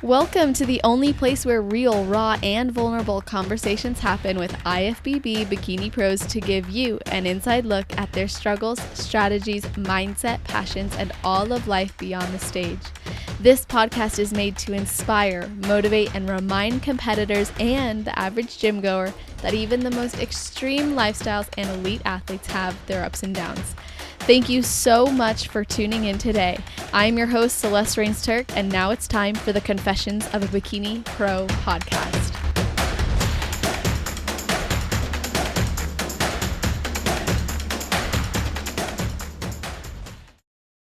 Welcome to the only place where real, raw, and vulnerable conversations happen with IFBB bikini pros to give you an inside look at their struggles, strategies, mindset, passions, and all of life beyond the stage. This podcast is made to inspire, motivate, and remind competitors and the average gym goer that even the most extreme lifestyles and elite athletes have their ups and downs. Thank you so much for tuning in today. I'm your host, Celeste Turk, and now it's time for the Confessions of a Bikini Pro podcast.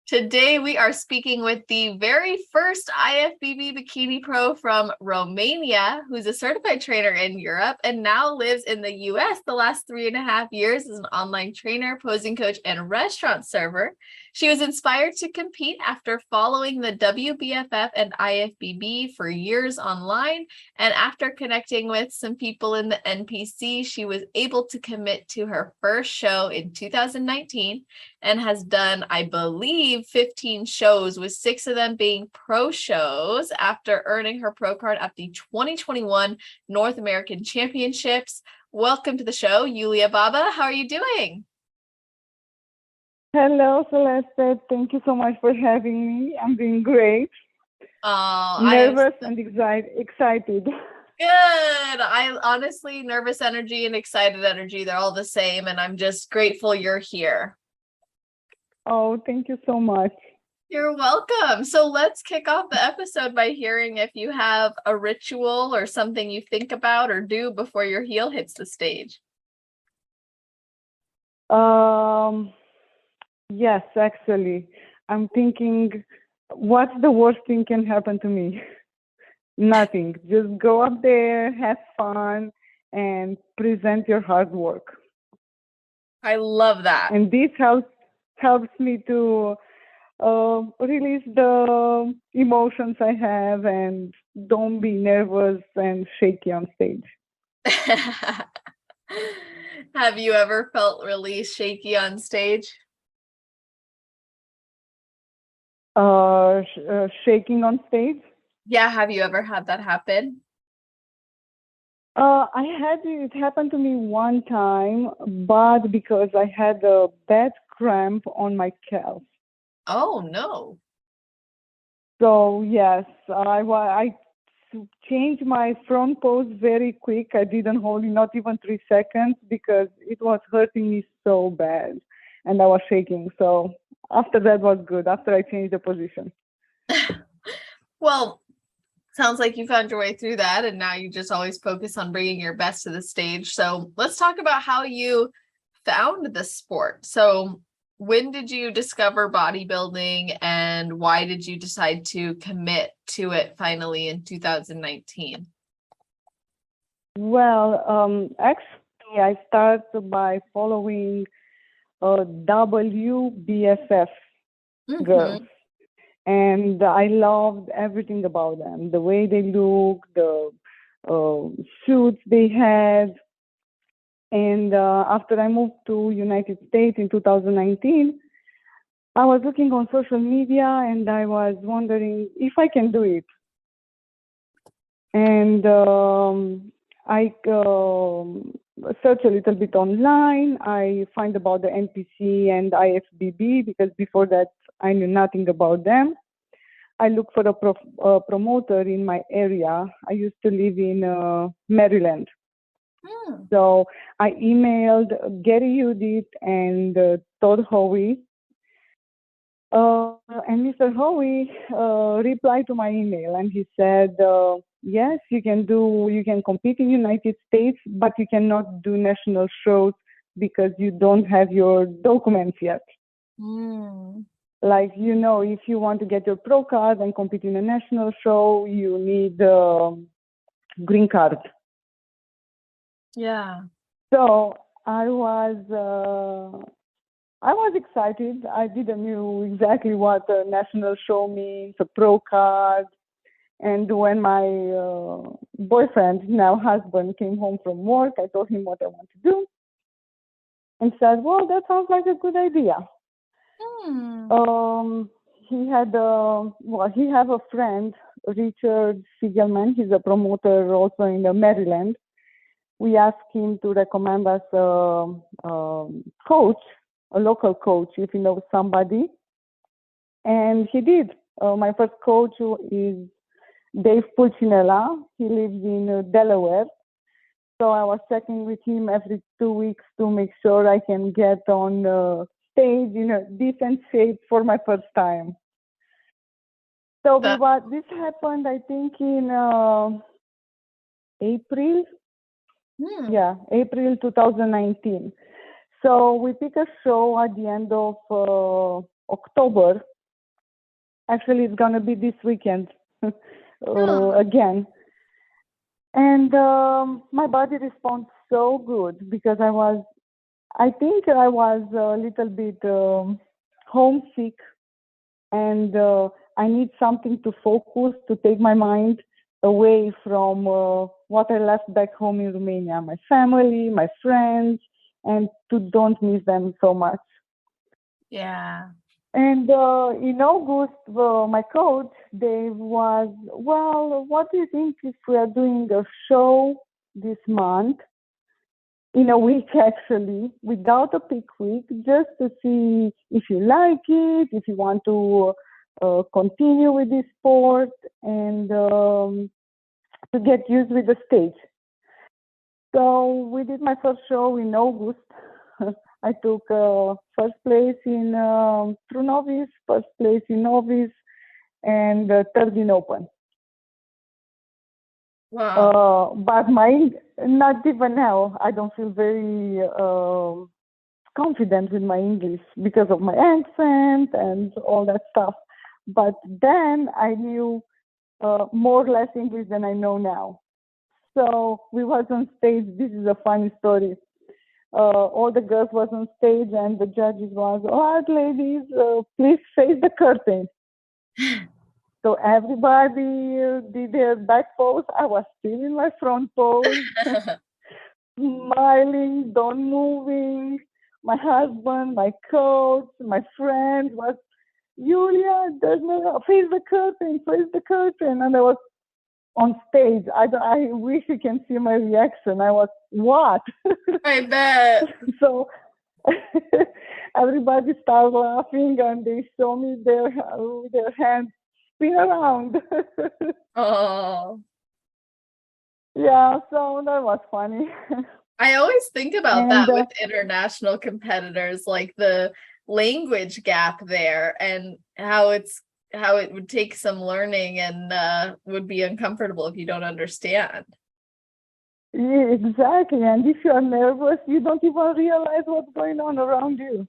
Today we are speaking with the very first IFBB Bikini Pro from Romania, who's a certified trainer in Europe and now lives in the US the last 3.5 years as an online trainer, posing coach, and restaurant server. She was inspired to compete after following the WBFF and IFBB for years online, and after connecting with some people in the NPC, she was able to commit to her first show in 2019 and has done, I believe, 15 shows, with 6 of them being pro shows after earning her pro card at the 2021 North American Championships. Welcome to the show, Iulia Baba. How are you doing? Hello, Celeste. Thank you so much for having me. I'm doing great. Nervous and excited. Good. I honestly, nervous energy and excited energy, they're all the same. And I'm just grateful you're here. Oh, thank you so much. You're welcome. So let's kick off the episode by hearing if you have a ritual or something you think about or do before your heel hits the stage. Yes, actually. I'm thinking, what's the worst thing can happen to me? Nothing. Just go up there, have fun, and present your hard work. I love that. And this helps me to release the emotions I have and don't be nervous and shaky on stage. Have you ever felt really shaky on stage? Shaking on stage? Yeah, have you ever had that happen? It happened to me one time, but because I had a bad cramp on my calf. Oh, no. So yes, I changed my front pose very quick. I didn't hold it not even 3 seconds because it was hurting me so bad and I was shaking. So after that was good, after I changed the position. Well, sounds like you found your way through that, and now you just always focus on bringing your best to the stage. So let's talk about how you found the sport. So when did you discover bodybuilding, and why did you decide to commit to it finally in 2019? Well, actually, I started by following WBFF girls. And I loved everything about them, the way they look, the suits they had. And after I moved to United States in 2019, I was looking on social media and I was wondering if I can do it. And I searched a little bit online. I find about the NPC and IFBB because before that I knew nothing about them. I looked for a promoter in my area. I used to live in Maryland. So I emailed Gary Udit and Todd Howie. And Mr. Howie replied to my email and he said, yes, you can compete in United States, but you cannot do national shows because you don't have your documents yet. Like, if you want to get your pro card and compete in a national show, you need a green card. Yeah. So I was excited. I didn't know exactly what a national show means, a pro card. And when my boyfriend, now husband, came home from work, I told him what I want to do. And said, well, that sounds like a good idea. He had he have a friend Richard Siegelman. He's a promoter also in Maryland. We asked him to recommend us a coach, a local coach, if he knows somebody. And he did. My first coach is Dave Pulcinella. He lives in Delaware. So I was checking with him every 2 weeks to make sure I can get on stage in a decent shape for my first time. So this happened, I think, in April. Yeah, April 2019. So we pick a show at the end of October. Actually, it's going to be this weekend again. And my body responds so good because I think I was a little bit homesick, and I need something to focus, to take my mind away from what I left back home in Romania, my family, my friends, and to don't miss them so much. Yeah. And in August, my coach, Dave, was, well, what do you think if we are doing a show this month, in a week actually, without a peak week, just to see if you like it, if you want to continue with this sport, and to get used with the stage. So we did my first show in August. I took first place in True Novice, first place in Novice, and third in Open. Wow. But not even now, I don't feel very confident with my English because of my accent and all that stuff. But then I knew more or less English than I know now. So we was on stage. This is a funny story. All the girls was on stage, and the judges was, all right, ladies, please face the curtain. So everybody did their back pose. I was still in my front pose, smiling, don't moving. My husband, my coach, my friend was, Iulia, there's no, face the curtain, face the curtain. And I was on stage. I wish you can see my reaction. I was, what? I bet. So everybody started laughing, and they show me their hands spin around. Oh. Yeah, so that was funny. I always think about that with international competitors, like the language gap there, and how it would take some learning and would be uncomfortable if you don't understand. Yeah, exactly. And if you are nervous, you don't even realize what's going on around you.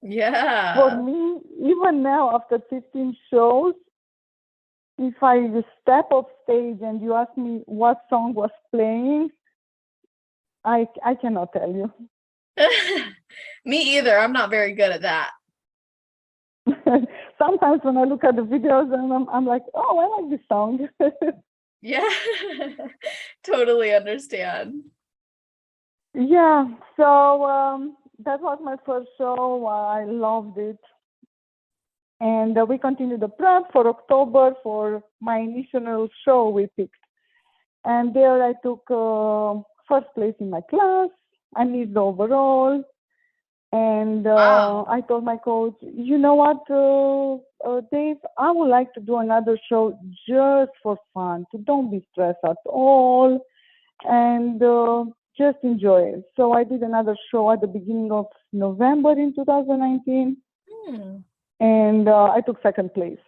Yeah. For me, even now, after 15 shows, if I step off stage and you ask me what song was playing, I cannot tell you. Me either. I'm not very good at that. Sometimes when I look at the videos, and I'm like, oh, I like this song. Yeah, totally understand. Yeah, so that was my first show. I loved it. And we continued the prep for October for my initial show we picked. And there I took first place in my class. I missed the overall. And Wow. I told my coach, you know what, Dave, I would like to do another show just for fun. So don't be stressed at all. And just enjoy it. So I did another show at the beginning of November in 2019. And I took second place.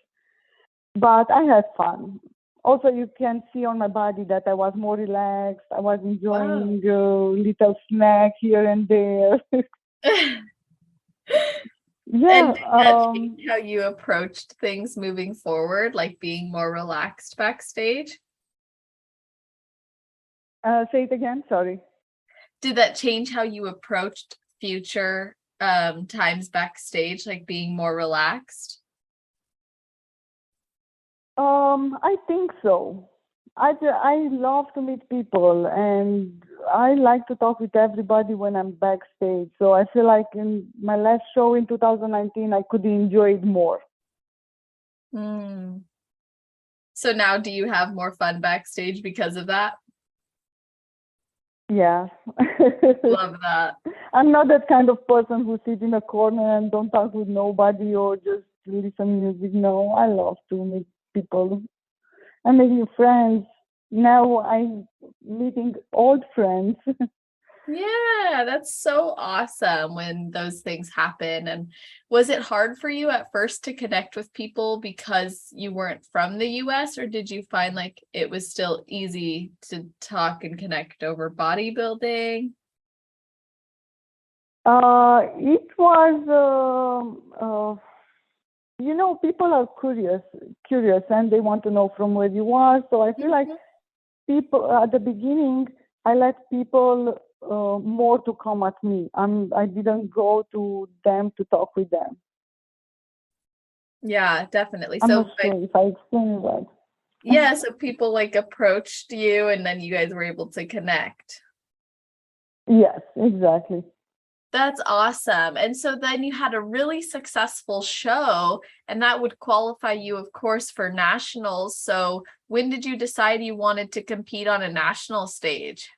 But I had fun. Also, you can see on my body that I was more relaxed. I was enjoying little snack here and there. Yeah. And did that change how you approached things moving forward, like being more relaxed backstage? Say it again, sorry. Did that change how you approached future times backstage, like being more relaxed? I think so. I love to meet people, and I like to talk with everybody when I'm backstage. So I feel like in my last show in 2019, I could enjoy it more. So now do you have more fun backstage because of that? Yeah. Love that. I'm not that kind of person who sits in a corner and don't talk with nobody or just listen music. No, I love to meet people and make new friends. Now I'm meeting old friends. Yeah, that's so awesome when those things happen. And was it hard for you at first to connect with people because you weren't from the US, or did you find like it was still easy to talk and connect over bodybuilding? It was, people are curious, and they want to know from where you are. So I feel like Mhm. people at the beginning, I let people more to come at me. I didn't go to them to talk with them. Yeah, definitely. I'm not So, sure if I explained that. yeah, so people like approached you and then you guys were able to connect. Yes, exactly. That's awesome. And so then you had a really successful show, and that would qualify you, of course, for nationals. So when did you decide you wanted to compete on a national stage?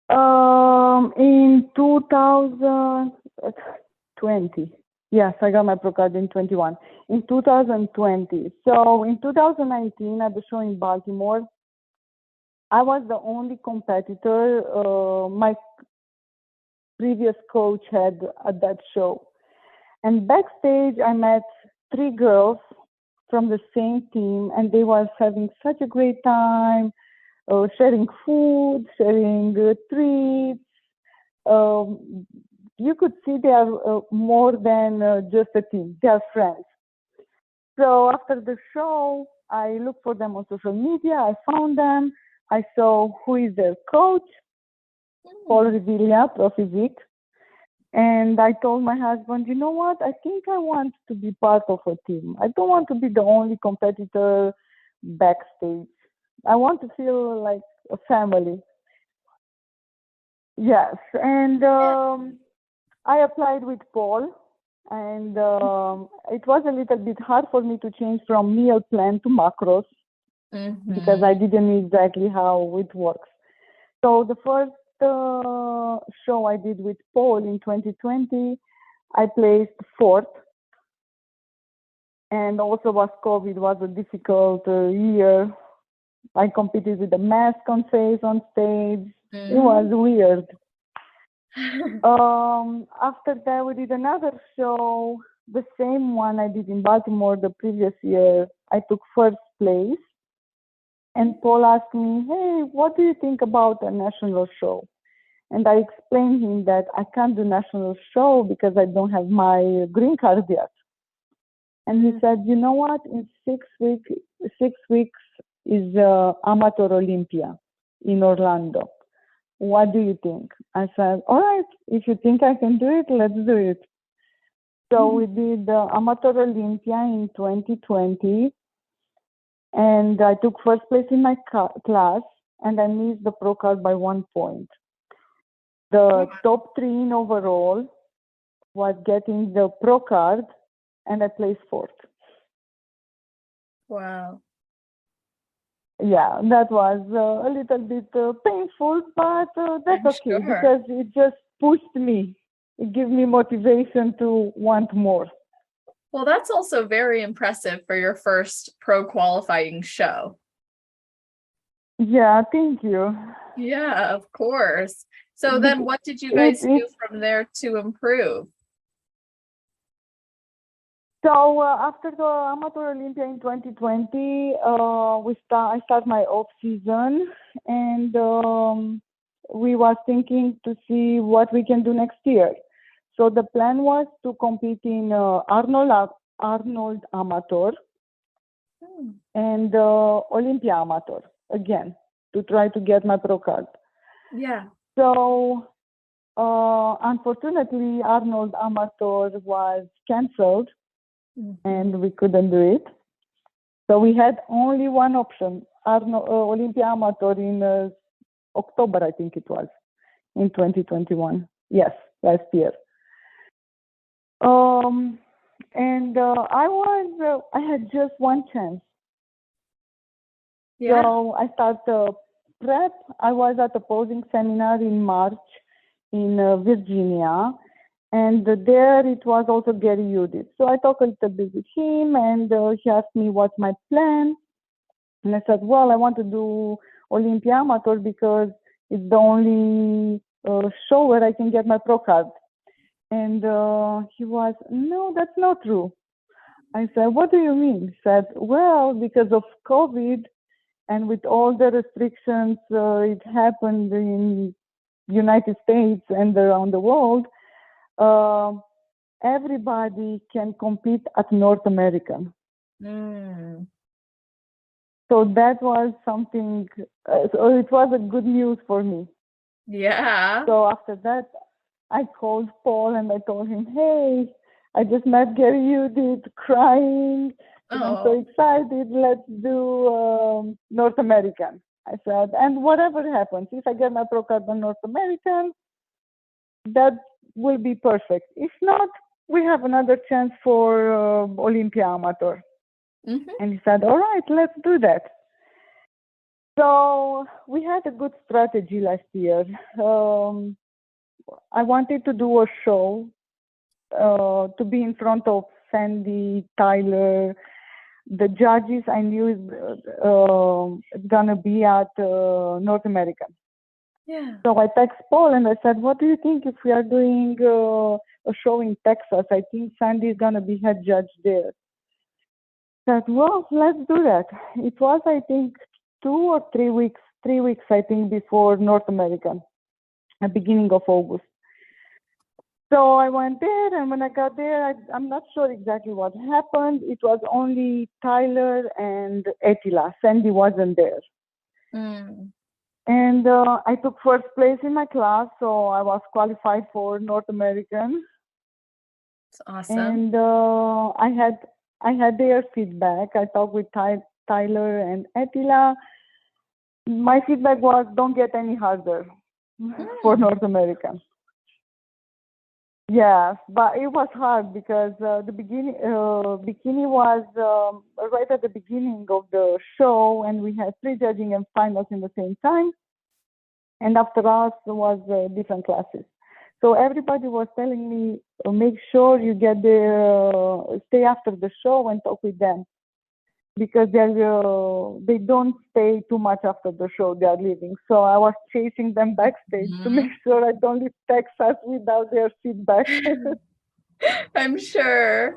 In 2020. Yes, I got my pro card in 21. In 2020. So in 2019 at the show in Baltimore, I was the only competitor my previous coach had at that show. And backstage, I met three girls from the same team, and they was having such a great time, sharing food, sharing treats. Um, you could see they are more than just a team. They are friends. So after the show, I looked for them on social media. I found them. I saw who is their coach, Paul Iulia, Pro Physique. And I told my husband, you know what? I think I want to be part of a team. I don't want to be the only competitor backstage. I want to feel like a family. Yes. And Yeah. I applied with Paul, and it was a little bit hard for me to change from meal plan to macros because I Mm-hmm. didn't know exactly how it works. So the first show I did with Paul in 2020, I placed fourth, and also was COVID was a difficult year. I competed with a mask on face on stage. It was weird. After that, we did another show, the same one I did in Baltimore the previous year. I took first place, and Paul asked me, "Hey, what do you think about a national show?" And I explained him that I can't do national show because I don't have my green card yet. And he said, "You know what? In 6 weeks is Amateur Olympia in Orlando. What do you think?" I said, "All right, if you think I can do it, let's do it." So we did the Amateur Olympia in 2020, and I took first place in my class, and I missed the pro card by 1 point. The top three in overall was getting the pro card, and I placed fourth. Wow. Yeah, that was a little bit painful, but that's I'm okay sure. because it just pushed me. It gave me motivation to want more. Well, that's also very impressive for your first pro qualifying show. Yeah, thank you. Yeah, of course. So then Bec- what did you It, guys do it, from there to improve? so after the Amateur Olympia in 2020, I start my off season, and we was thinking to see what we can do next year. So the plan was to compete in Arnold Amateur and Olympia Amateur again to try to get my pro card. Yeah. So unfortunately, Arnold Amateur was cancelled and we couldn't do it. So we had only one option, Olympia Amateur in October, I think it was, in 2021. Yes, last year. And I had just one chance Yeah. So I started prep. I was at a posing seminar in March in Virginia, and there it was also Gary Udit. So I talked a little bit with him, and he asked me what's my plan. And I said, well, I want to do Olympia Amateur because it's the only show where I can get my pro card. And he was, no, that's not true. I said, what do you mean? He said, well, because of COVID and with all the restrictions it happened in United States and around the world, uh, everybody can compete at North American. Mm. So that was something, so it was a good news for me. Yeah. So after that, I called Paul and I told him, hey, I just met Gary Udit crying and I'm so Oh. excited. Let's do North American. I said, and whatever happens, if I get my pro card on North American, that will be perfect. If not, we have another chance for Olympia Amateur. Mm-hmm. And he said, all right, let's do that. So we had a good strategy last year. I wanted to do a show to be in front of Sandy, Tyler. The judges I knew is gonna be at North American. Yeah. So I text Paul and I said, what do you think if we are doing a show in Texas? I think Sandy is gonna be head judge there. I said, well, let's do that. It was, I think, 2 or 3 weeks, 3 weeks, I think, before North American, at beginning of August. So I went there, and when I got there, I'm not sure exactly what happened. It was only Tyler and Attila. Sandy wasn't there. Mm. And I took first place in my class, so I was qualified for North American. It's awesome. And I had their feedback. I talked with Tyler and Attila. My feedback was, don't get any harder for North American. Yes, but it was hard because the bikini was right at the beginning of the show, and we had prejudging and finals in the same time. And after us was different classes. So everybody was telling me, make sure you get there, stay after the show and talk with them, because they don't stay too much after the show. They are leaving. So I was chasing them backstage to make sure I don't leave Texas without their feedback. I'm sure.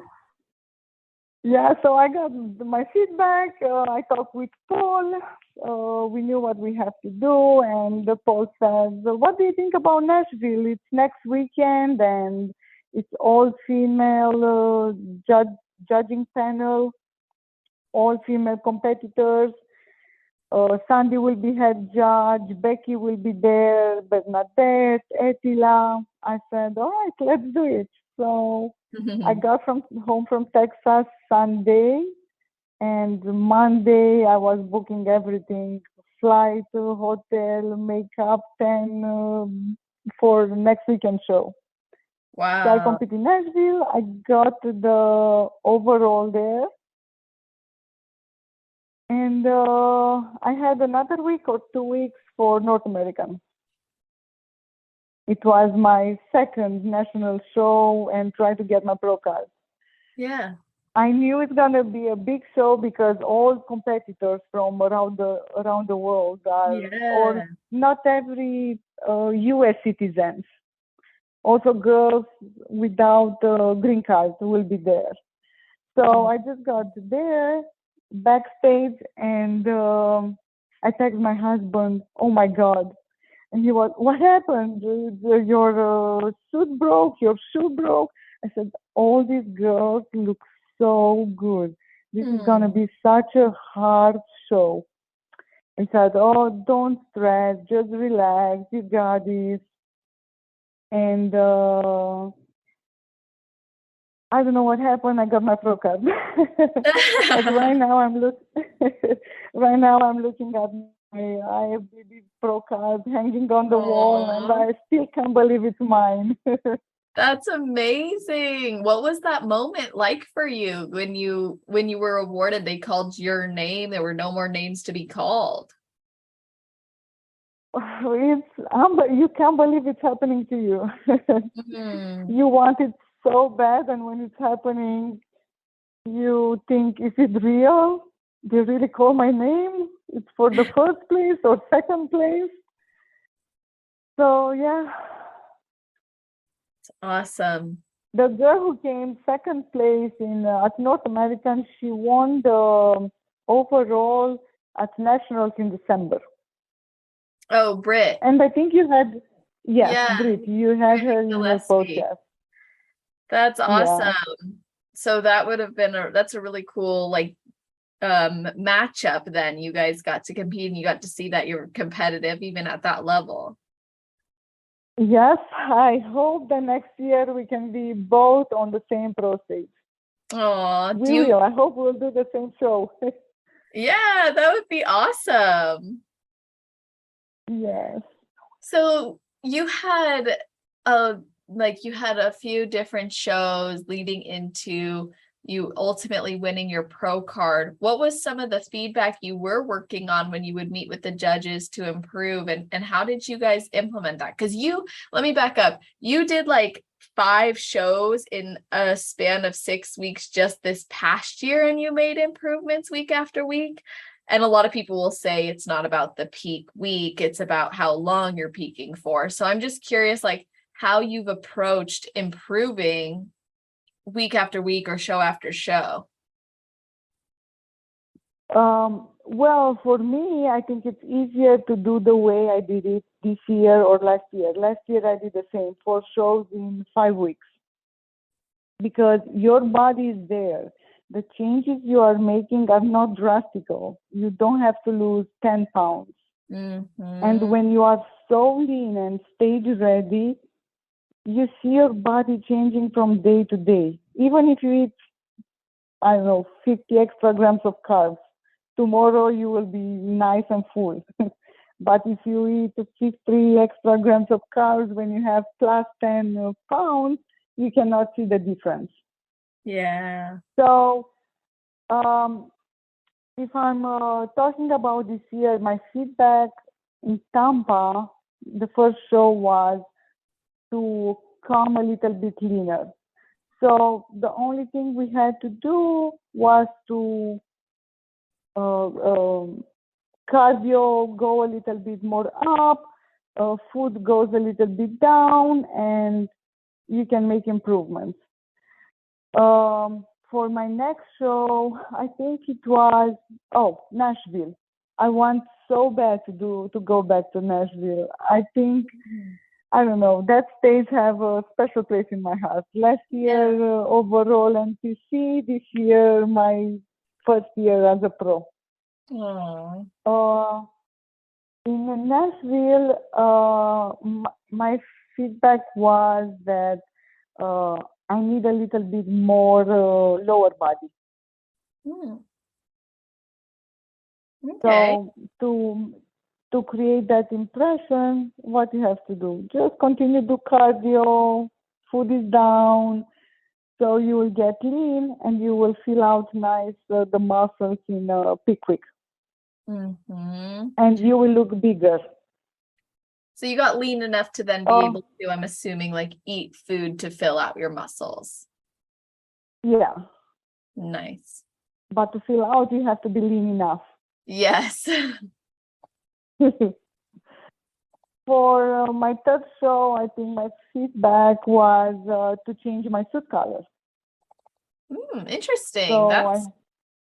Yeah, so I got my feedback. I talked with Paul. We knew what we have to do, and Paul said, "What do you think about Nashville? It's next weekend, and it's all female judging panel, all female competitors. Sandy will be head judge. Becky will be there, Bernadette, Attila." I said, "All right, let's do it." So I got home from Texas Sunday, and Monday I was booking everything: flight, hotel, makeup, and for the next weekend show. Wow. So I competed in Nashville. I got the overall there, and I had another week or 2 weeks for North American. It was my second national show and try to get my pro card. Yeah. I knew it's gonna be a big show because all competitors from around the world are, or not every U.S. citizens. Also, girls without green card will be there. So I just got there backstage, and I texted my husband, "Oh my God!" And he was, "What happened? Your suit broke? Your shoe broke?" I said, "All these girls look so good. This is going to be such a hard show." He said, "Oh, don't stress. Just relax. You got this." And I don't know what happened. I got my pro card. But right now I'm looking at my IFBB pro card hanging on the wall, and I still can't believe it's mine. That's amazing. What was that moment like for you when you were awarded? They called your name. There were no more names to be called. You can't believe it's happening to you. Mm. You want it so bad, and when it's happening, you think, is it real? They really call my name? It's for the first place or second place? So yeah, Awesome. the girl who came second place in at North American, she won the overall at nationals in December. Oh, Britt. And I think you had, yes, Yeah, Brit, you had her in your CELESTE. podcast. That's Yeah. awesome. So that would have been that's a really cool like matchup then. You guys got to compete and you got to see that you're competitive even at that level. Yes, I hope the next year we can be both on the same pro stage. Oh, We will. I hope we'll do the same show. yeah, that would be awesome. Yes. So you had you had a few different shows leading into you ultimately winning your pro card. What was some of the feedback you were working on when you would meet with the judges to improve, and how did you guys implement that? Because let me back up. You did like 5 shows in a span of 6 weeks just this past year, and you made improvements week after week. And a lot of people will say it's not about the peak week, it's about how long you're peaking for. So I'm just curious, like, how you've approached improving week after week or show after show. Well, for me, I think it's easier to do the way I did it this year or last year. Last year, I did the same, 4 shows in 5 weeks, because your body is there. The changes you are making are not drastical. You don't have to lose 10 pounds. Mm-hmm. And when you are so lean and stage ready, you see your body changing from day to day. Even if you eat, I don't know, 50 extra grams of carbs, tomorrow you will be nice and full. But if you eat 50 extra grams of carbs when you have plus 10 pounds, you cannot see the difference. Yeah. So if I'm talking about this year, my feedback in Tampa, the first show was to come a little bit leaner. So the only thing we had to do was to cardio go a little bit more up, food goes a little bit down, and you can make improvements. For my next show, I think it was Nashville. I want so bad to go back to Nashville. I think I don't know, that stage have a special place in my heart. Last year overall NPC, this year my first year as a pro. In Nashville, my feedback was that I need a little bit more lower body. Okay. So to create that impression, what you have to do? Just continue to cardio, food is down, so you will get lean and you will fill out nice the muscles in peak week. Mm-hmm. And you will look bigger. So you got lean enough to then be able to, I'm assuming, like eat food to fill out your muscles. Yeah. Nice. But to fill out, you have to be lean enough. Yes. For my third show, I think my feedback was to change my suit color. Interesting. So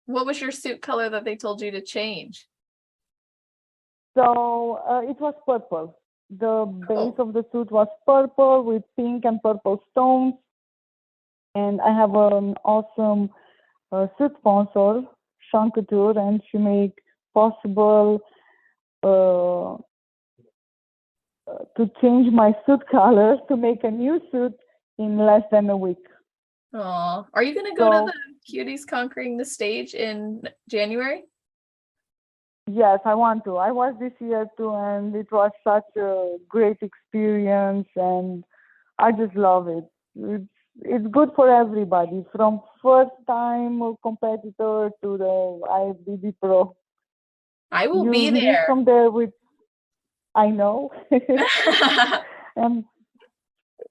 what was your suit color that they told you to change? So it was purple. The base of the suit was purple with pink and purple stones. And I have an awesome suit sponsor, Sean Couture, and she make possible to change my suit color to make a new suit in less than a week. Oh, are you going to go to the Cuties Conquering the Stage in January? Yes, I want to. I was this year too, and it was such a great experience, and I just love it. it's good for everybody, from first time competitor to the IFBB pro. I will You be leave there. from there with, I know, and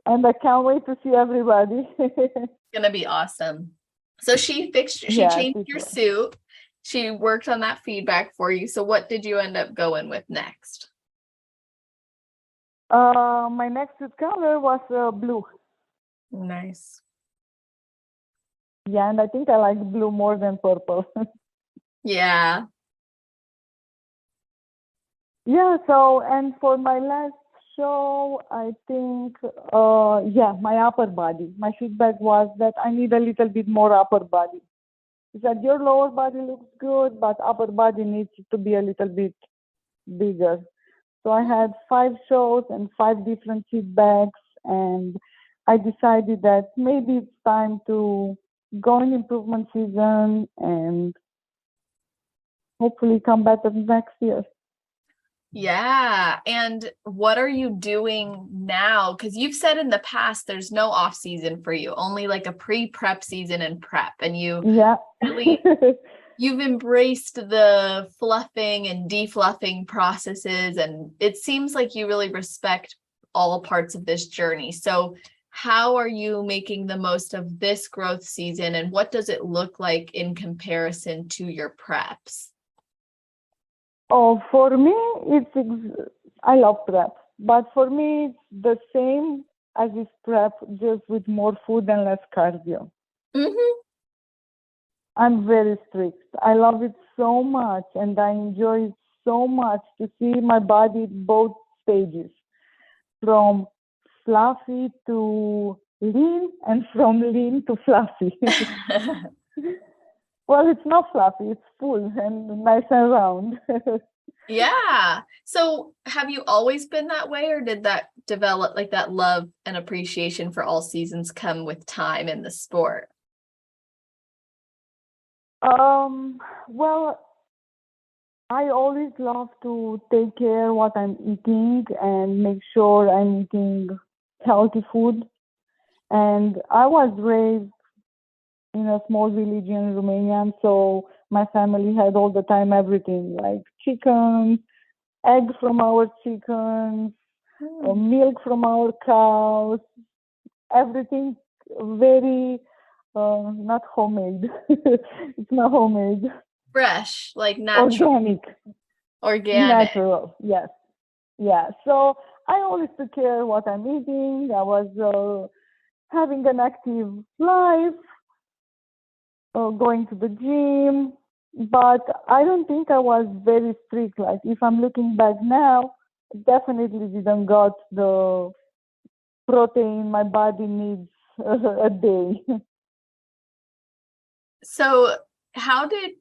I can't wait to see everybody. Gonna be awesome. So she Yes, changed it your was. suit. She worked on that feedback for you. So what did you end up going with next? My next color was blue. Nice. Yeah, and I think I like blue more than purple. Yeah. Yeah, so, and for my last show, I think, yeah, my upper body. My feedback was that I need a little bit more upper body. Is that your lower body looks good, but upper body needs to be a little bit bigger. So I had 5 shows and 5 different feedbacks, and I decided that maybe it's time to go in improvement season and hopefully come better next year. Yeah. And what are you doing now? Because you've said in the past there's no off season for you, only like a pre-prep season and prep. And you Yeah. really you've embraced the fluffing and defluffing processes, and it seems like you really respect all parts of this journey. So how are you making the most of this growth season, and what does it look like in comparison to your preps? Oh, for me, I love prep, but for me, it's the same as this prep, just with more food and less cardio. Mm-hmm. I'm very strict. I love it so much, and I enjoy it so much to see my body at both stages, from fluffy to lean, and from lean to fluffy. Well, it's not fluffy, it's full and nice and round. Yeah. So have you always been that way, or did that develop, like that love and appreciation for all seasons come with time in the sport? Well, I always love to take care what I'm eating and make sure I'm eating healthy food. And I was raised in a small village in Romania, so my family had all the time everything like chicken, egg from our chickens, milk from our cows, everything very not homemade. It's not homemade. Fresh, like natural, Organic, organic. natural. Yes, yeah. So I always took care what I'm eating. I was having an active life, going to the gym, but I don't think I was very strict. Like if I'm looking back now, definitely didn't got the protein my body needs a day. So how did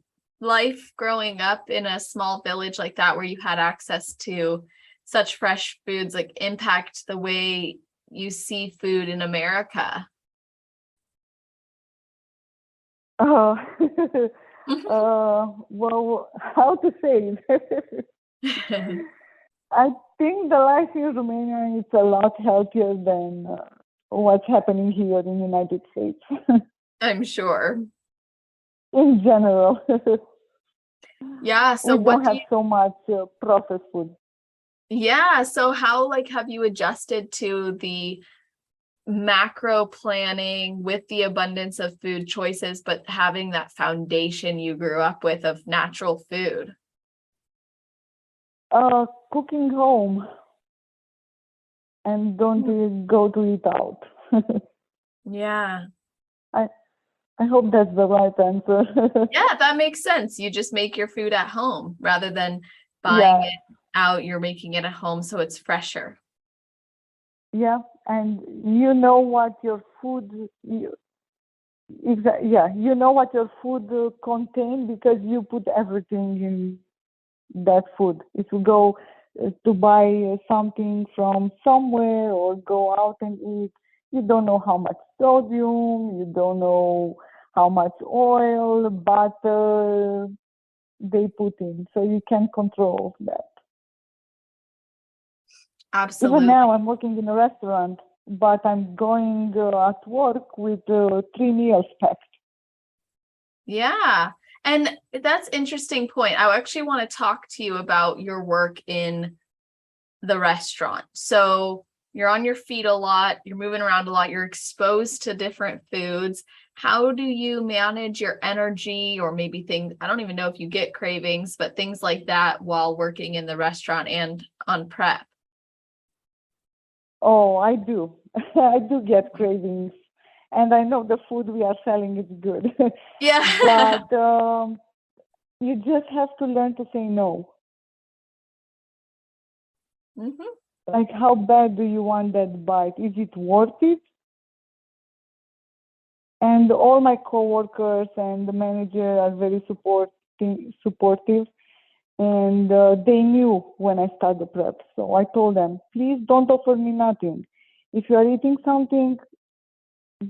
life growing up in a small village like that, where you had access to such fresh foods, like impact the way you see food in America? Uh, well, how to say it? I think the life in Romania is a lot healthier than what's happening here in the United States. I'm sure. In general, Yeah. So we what don't do have you, so much processed food. yeah. So how like have you adjusted to the macro planning with the abundance of food choices, but having that foundation you grew up with of natural food? Cooking home and don't go to eat out. Yeah. I I hope that's the right answer. Yeah, that makes sense. You just make your food at home rather than buying Yeah, it out. You're making it at home so it's fresher. yeah, and you know what your food yeah, you know what your food contain because you put everything in that food. If you go to buy something from somewhere or go out and eat, you don't know how much sodium, you don't know how much oil, butter they put in, so you can control that. Even Absolutely. now, I'm working in a restaurant. but I'm going at work with 3 meals packed. Yeah. And that's interesting point. I actually want to talk to you about your work in the restaurant. So you're on your feet a lot, you're moving around a lot, you're exposed to different foods. How do you manage your energy, or maybe things, I don't even know if you get cravings, but things like that while working in the restaurant and on prep? Oh, I do. I do get cravings. And I know the food we are selling is good. Yeah. But you just have to learn to say no. Hmm. Like, how bad do you want that bite? Is it worth it? And all my coworkers and the manager are very supportive. And they knew when I started the prep. So I told them, please don't offer me nothing. If you are eating something,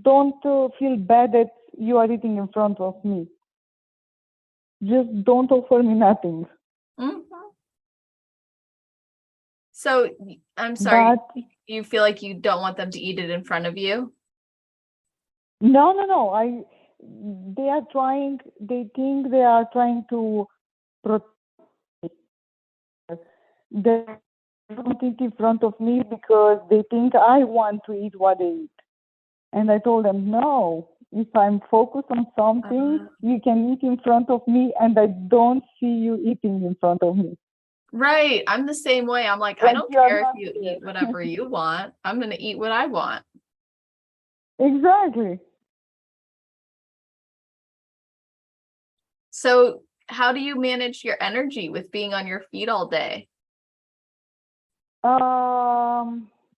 don't feel bad that you are eating in front of me. Just don't offer me nothing. Hmm. So I'm sorry, But you feel like you don't want them to eat it in front of you? no. They are trying. They think they are trying to protect. They don't eat in front of me because they think I want to eat what they eat. And I told them, no. If I'm focused on something, you can eat in front of me, and I don't see you eating in front of me. Right. I'm the same way. I'm like, I Like don't you are care if not you here. eat whatever you want. I'm going to eat what I want. Exactly. So, how do you manage your energy with being on your feet all day?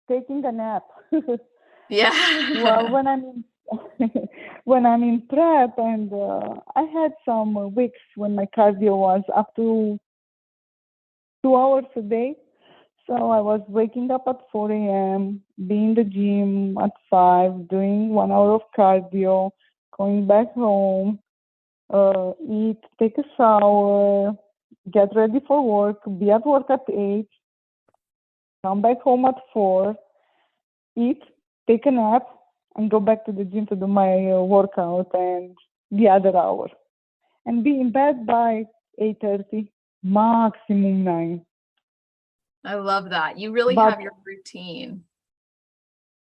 Taking a nap. Well, Yeah. when I'm in prep, and I had some weeks when my cardio was up to 2 hours a day. So I was waking up at 4 a.m., being in the gym at 5, doing 1 hour of cardio, going back home, eat, take a shower, get ready for work, be at work at 8, come back home at 4, eat, take a nap, and go back to the gym to do my workout and the other hour. And be in bed by 8:30, maximum 9. I love that. You really But have your routine.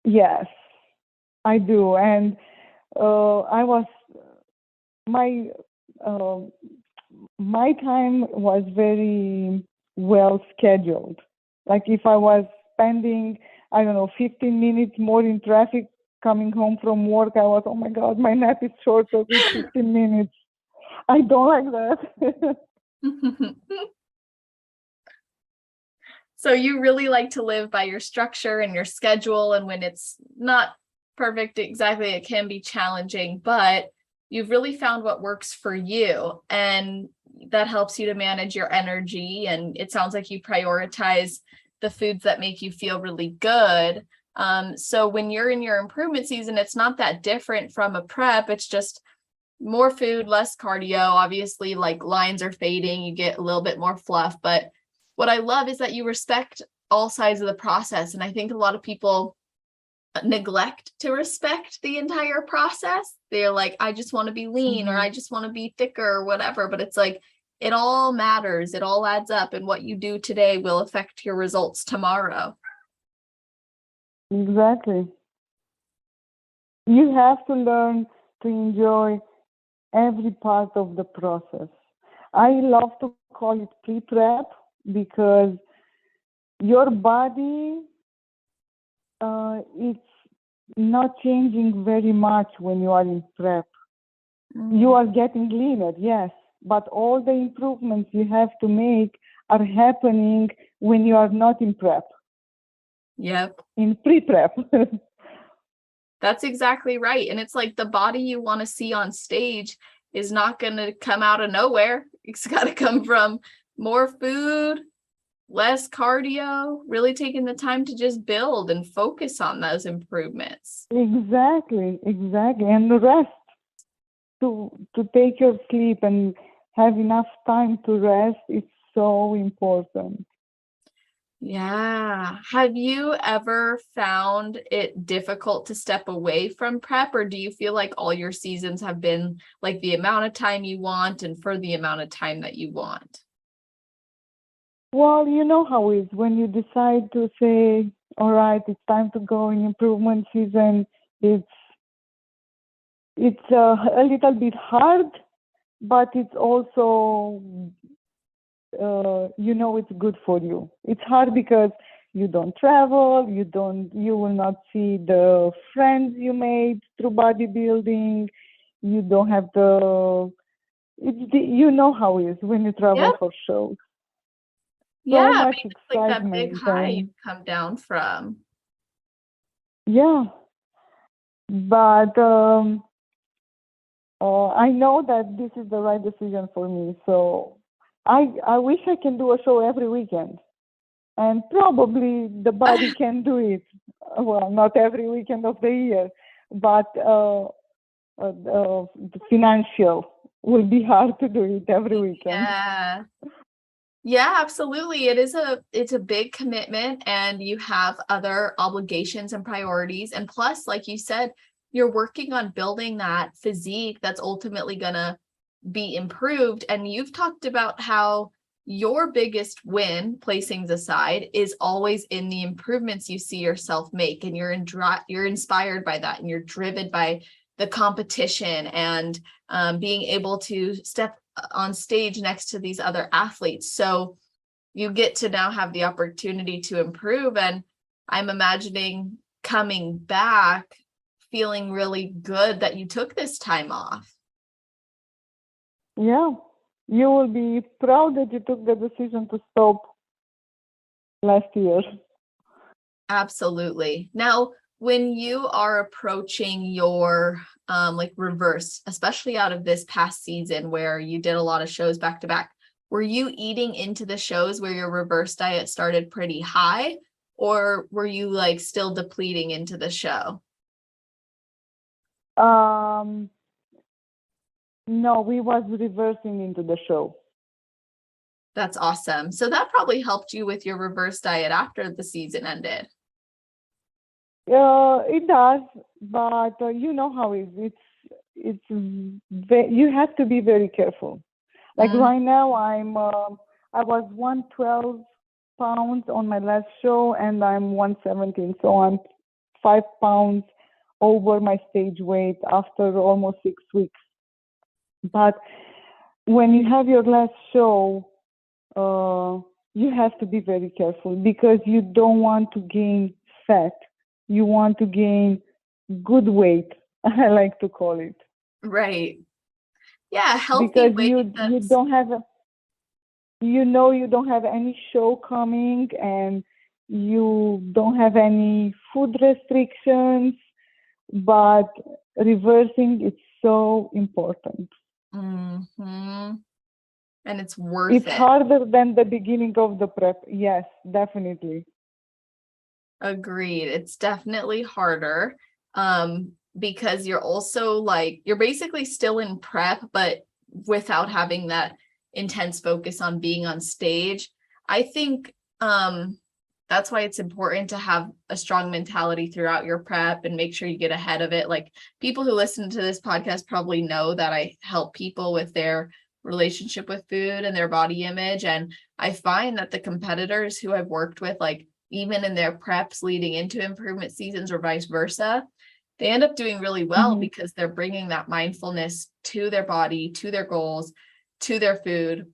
yes, I do. And I was my uh, my time was very well scheduled. Like if I was spending, I don't know, 15 minutes more in traffic coming home from work, I was, oh my God, my nap is shorter with 15 minutes. I don't like that. So, you really like to live by your structure and your schedule. And when it's not perfect, exactly, it can be challenging, but you've really found what works for you. And that helps you to manage your energy. And it sounds like you prioritize the foods that make you feel really good. So when you're in your improvement season, it's not that different from a prep. It's just more food, less cardio. Obviously, like lines are fading, you get a little bit more fluff. But what I love is that you respect all sides of the process. And I think a lot of people neglect to respect the entire process. They're like, I just want to be lean, or Mhm. I just want to be thicker, or whatever. But it's like, it all matters. It all adds up. And what you do today will affect your results tomorrow. Exactly. You have to learn to enjoy every part of the process. I love to call it pre-prep because your body, it's not changing very much when you are in prep. You are getting leaner, yes, but all the improvements you have to make are happening when you are not in prep, Yep. in pre-prep. That's exactly right. And it's like the body you want to see on stage is not going to come out of nowhere. It's got to come from more food, less cardio, really taking the time to just build and focus on those improvements. Exactly. And the rest, to take your sleep and have enough time to rest is so important. Yeah. Have you ever found it difficult to step away from prep, or do you feel like all your seasons have been like the amount of time you want and for the amount of time that you want? Well, you know how it is when you decide to say, all right, it's time to go in improvement season. It's a little bit hard, but it's also it's good for you. It's hard because you don't travel, you will not see the friends you made through bodybuilding. You don't have you know how it is when you travel Yep. for shows. Yeah. So I much mean, it's like that big excitement high you and come down from. yeah, but I know that this is the right decision for me. So I wish I can do a show every weekend. And probably the body can do it. Well, not every weekend of the year, but the financial will be hard to do it every weekend. Yeah. Yeah, absolutely. It's a big commitment and you have other obligations and priorities. And plus, like you said, you're working on building that physique that's ultimately gonna be improved. And you've talked about how your biggest win, placings aside, is always in the improvements you see yourself make. And you're inspired by that and you're driven by the competition and being able to step on stage next to these other athletes. So you get to now have the opportunity to improve. And I'm imagining coming back feeling really good that you took this time off. Yeah, you will be proud that you took the decision to stop last year. Absolutely. Now, when you are approaching your like reverse, especially out of this past season where you did a lot of shows back to back, were you eating into the shows where your reverse diet started pretty high, or were you like still depleting into the show? Um, no, we was reversing into the show. That's awesome. So that probably helped you with your reverse diet after the season ended. It does, but you know how it is. You have to be very careful. Like Mm, right now, I was 112 pounds on my last show, and I'm 117, so I'm 5 pounds over my stage weight after almost 6 weeks. But when you have your last show, uh, you have to be very careful because you don't want to gain fat. You want to gain good weight, I like to call it, right. Yeah, healthy because weight you that's don't have you don't have any show coming and you don't have any food restrictions, but reversing is so important. mhm. And it's worth It's it. harder than the beginning of the prep. Yes, definitely. Agreed. It's definitely harder because you're also like you're basically still in prep, but without having that intense focus on being on stage. I think that's why it's important to have a strong mentality throughout your prep and make sure you get ahead of it. Like people who listen to this podcast probably know that I help people with their relationship with food and their body image. And I find that the competitors who I've worked with, like even in their preps leading into improvement seasons or vice versa, they end up doing really well Hmm. because they're bringing that mindfulness to their body, to their goals, to their food,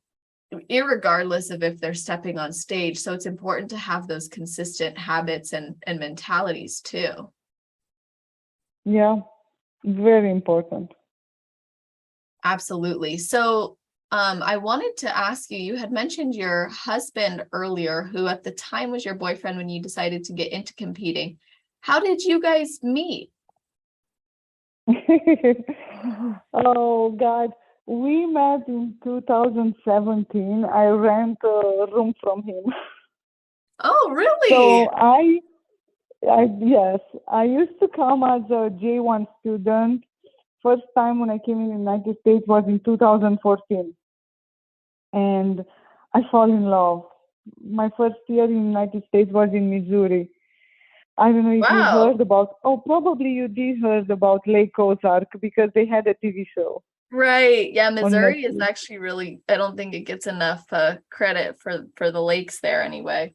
irregardless of if they're stepping on stage. So it's important to have those consistent habits and mentalities too. Yeah, very important. Absolutely. So I wanted to ask you, you had mentioned your husband earlier, who at the time was your boyfriend when you decided to get into competing. How did you guys meet? Oh God, we met in 2017. I rent a room from him. Oh, really? So yes, I used to come as a J1 student. First time when I came in the United States was in 2014, and I fall in love. My first year in the United States was in Missouri. I don't know if you Wow. heard about, oh, probably you did heard about Lake Ozark because they had a TV show Right. Yeah, on Missouri is Netflix. actually really, I don't think it gets enough credit for the lakes there anyway.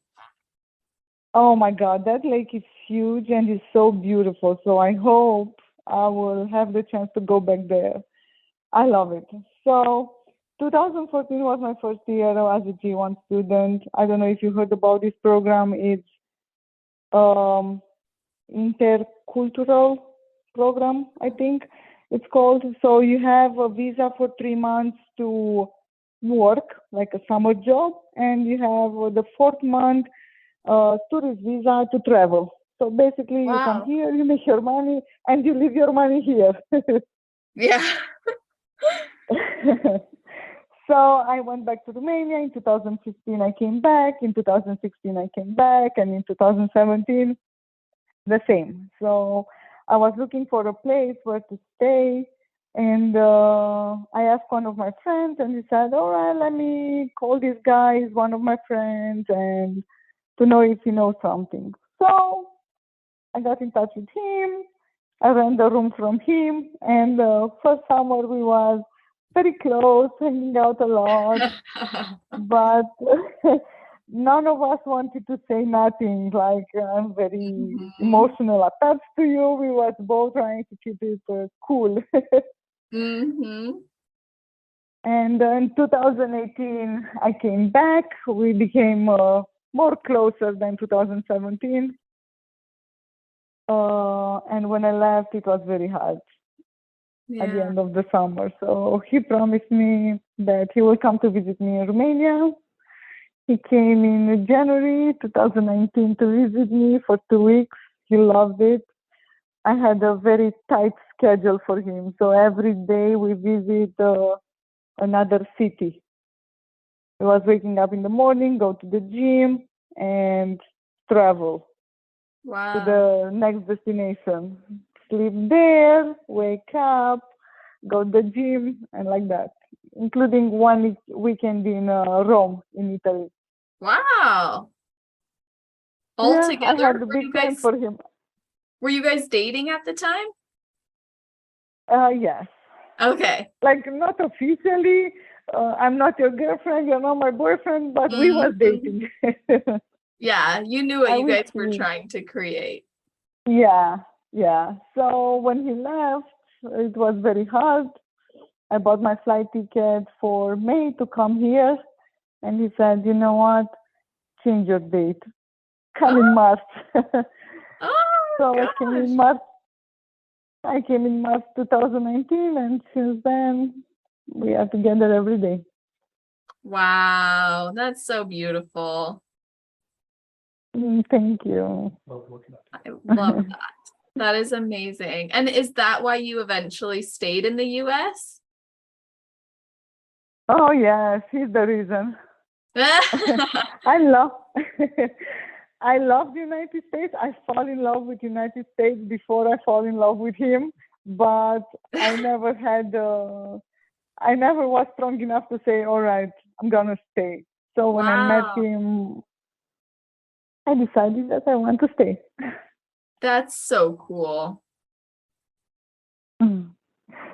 Oh my God, that lake is huge and it's so beautiful. So I hope I will have the chance to go back there. I love it. So 2014 was my first year as a G1 student. I don't know if you heard about this program. It's um, intercultural program, I think it's called. So you have a visa for 3 months to work, like a summer job, and you have the fourth month tourist visa to travel. So basically, you come Wow. here, you make your money, and you leave your money here. Yeah. So I went back to Romania. In 2015, I came back. In 2016, I came back. And in 2017, the same. So I was looking for a place where to stay. And I asked one of my friends, and he said, all right, let me call this guy. He's one of my friends, and to know if he knows something. So I got in touch with him. I rent a room from him. And first summer, we was very close, hanging out a lot. But none of us wanted to say nothing. Like, I'm very Mhm. emotional attached to you. We was both trying to keep it cool. Mhm. And in 2018, I came back. We became more closer than 2017. And when I left, it was very hard at the Yeah. end of the summer. So he promised me that he will come to visit me in Romania. He came in January 2019 to visit me for 2 weeks. He loved it. I had a very tight schedule for him. So every day we visit another city. He was waking up in the morning, go to the gym, and travel to Wow. the next destination. Sleep there, wake up, go to the gym, and like that, including one weekend in Rome, in Italy. Wow. All Yeah, I together? had the big plans for him. Were you guys dating at the time? Yes. Okay. Like, not officially. I'm not your girlfriend, you're not my boyfriend, but we was Mhm. dating. Yeah, you knew what I you wish guys were we, trying to create. yeah, yeah. So when he left, it was very hard. I bought my flight ticket for May to come here, and he said, you know what? Change your date. Come in Oh, March. oh So gosh. I came in March 2019, and since then we are together every day. Wow, that's so beautiful. Thank you. I love that. That is amazing. And is that why you eventually stayed in the US? Oh yes, he's the reason. I love I love the United States. I fall in love with United States before I fall in love with him, but I never had I never was strong enough to say, all right, I'm gonna stay. So when I met Wow, him, I decided that I want to stay. that's so cool. Mm.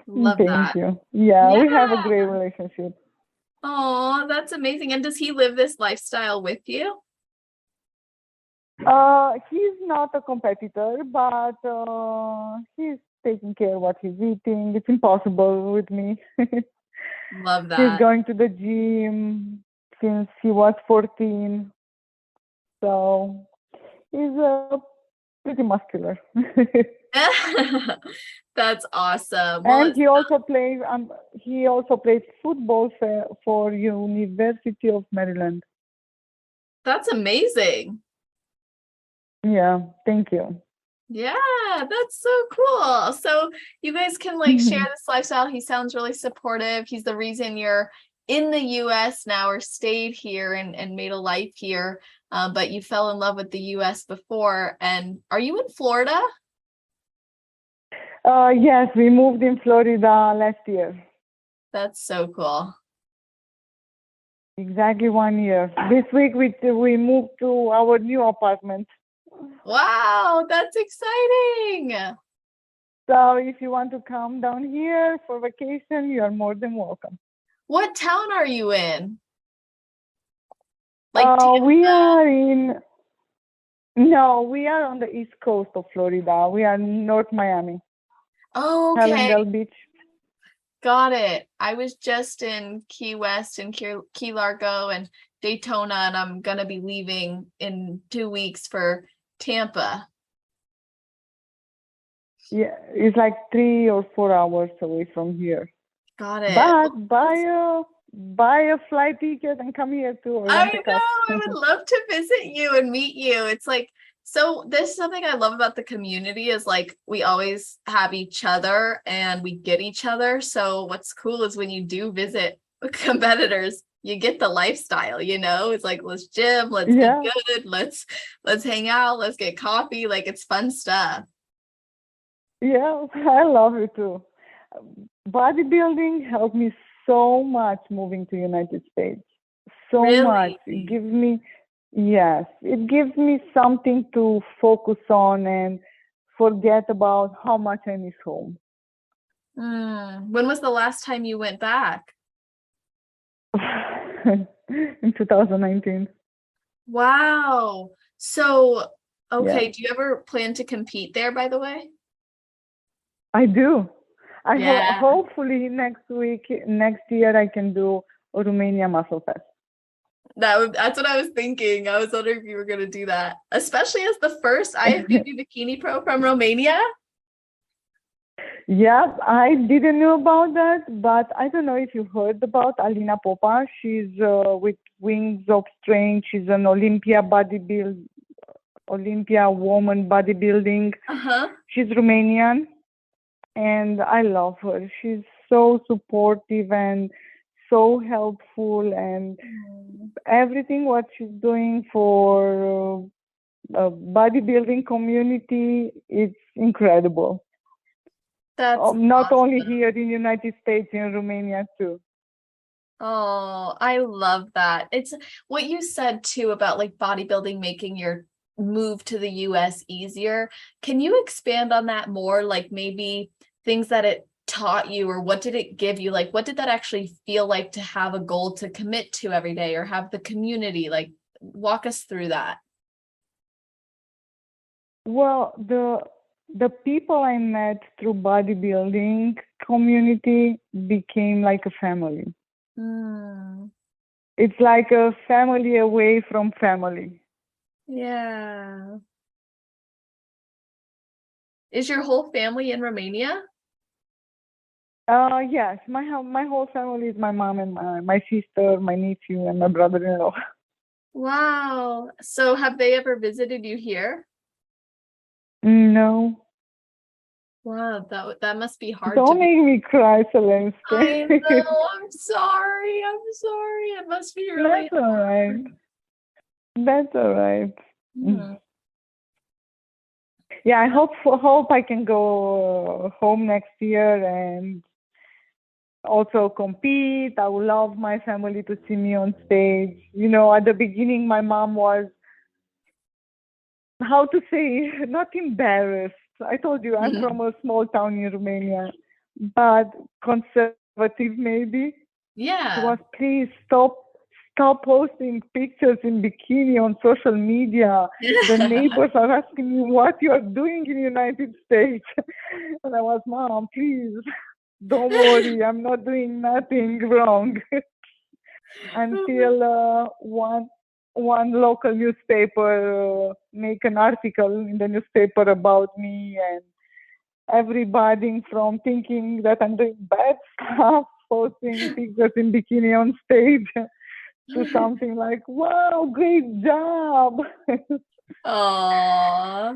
Love Thank that. you. Yeah, we have a Yeah. great relationship. Oh, that's amazing. And does he live this lifestyle with you? He's not a competitor, but he's taking care of what he's eating. It's impossible with me. Love He's that. going to the gym since he was 14, so he's pretty muscular. That's awesome. Well, And it's he also plays football for University of Maryland. that's amazing. Yeah, thank you. Yeah, that's so cool. So you guys can like share this lifestyle. He sounds really supportive. He's the reason you're in the US now or stayed here and made a life here. But you fell in love with the US before. And are you in Florida? Yes, we moved in Florida last year. That's so cool. Exactly 1 year. This week we moved to our new apartment. Wow, that's exciting. So if you want to come down here for vacation, you are more than welcome. What town are you in? Like We Tampa? are in, no, we are on the east coast of Florida. We are North Miami, Oh, okay. Hallandale Beach. Got it. I was just in Key West and Key Largo and Daytona, and I'm gonna be leaving in 2 weeks for Tampa. Yeah, it's like 3 or 4 hours away from here. Got it. But Well, buy a flight ticket and come here too, or I rent a car. know. I would love to visit you and meet you. It's like, so this is something I love about the community is like we always have each other and we get each other. So what's cool is when you do visit competitors, you get the lifestyle, it's like let's gym, let's eat Yeah, good, let's hang out, let's get coffee. Like it's fun stuff. yeah, I love it too. Bodybuilding helped me so much moving to United States. So much. Really? It gives me, yes, it gives me something to focus on and forget about how much I miss home. When was the last time you went back? In 2019. Wow. So, Yeah, okay, do you ever plan to compete there, by the way? I do. Yeah, Hopefully next year, I can do a Romania Muscle Fest. that's what I was thinking. I was wondering if you were gonna do that, especially as the first IFBB bikini pro from Romania. Yeah, I didn't know about that, but I don't know if you heard about Alina Popa. She's with Wings of Strength. She's an Olympia woman bodybuilding. Uh-huh. She's Romanian, and I love her. She's so supportive and so helpful, and everything what she's doing for bodybuilding community, it's incredible. That's Not only awesome. here in United States, in Romania too. Oh, I love that. It's what you said too about like bodybuilding making your move to the US easier. Can you expand on that more? Like maybe things that it taught you, or what did it give you? Like, what did that actually feel like to have a goal to commit to every day or have the community? Like, walk us through that. Well, the people I met through bodybuilding community became like a family. Mm, It's like a family away from family. yeah. Is your whole family in Romania? Yes, my whole family is my mom and my sister, my nephew, and my brother-in-law. Wow. So have they ever visited you here? No, Wow, that must be hard to don't be. make me cry, Celeste. I know. I'm sorry. I'm sorry. It must be really That's all right. hard. That's all right. Hmm. Yeah, I hope I can go home next year and also compete. I would love my family to see me on stage. At the beginning, my mom was, how to say, not embarrassed. I told you I'm from a small town in Romania, but conservative maybe. She Yeah. was, please stop posting pictures in bikini on social media. The neighbors are asking me what you are doing in the United States. And I was, Mom, please, don't worry, I'm not doing nothing wrong. Until one local newspaper make an article in the newspaper about me, and everybody from thinking that I'm doing bad stuff, posting pictures in bikini on stage, to something like, wow, great job. Aw.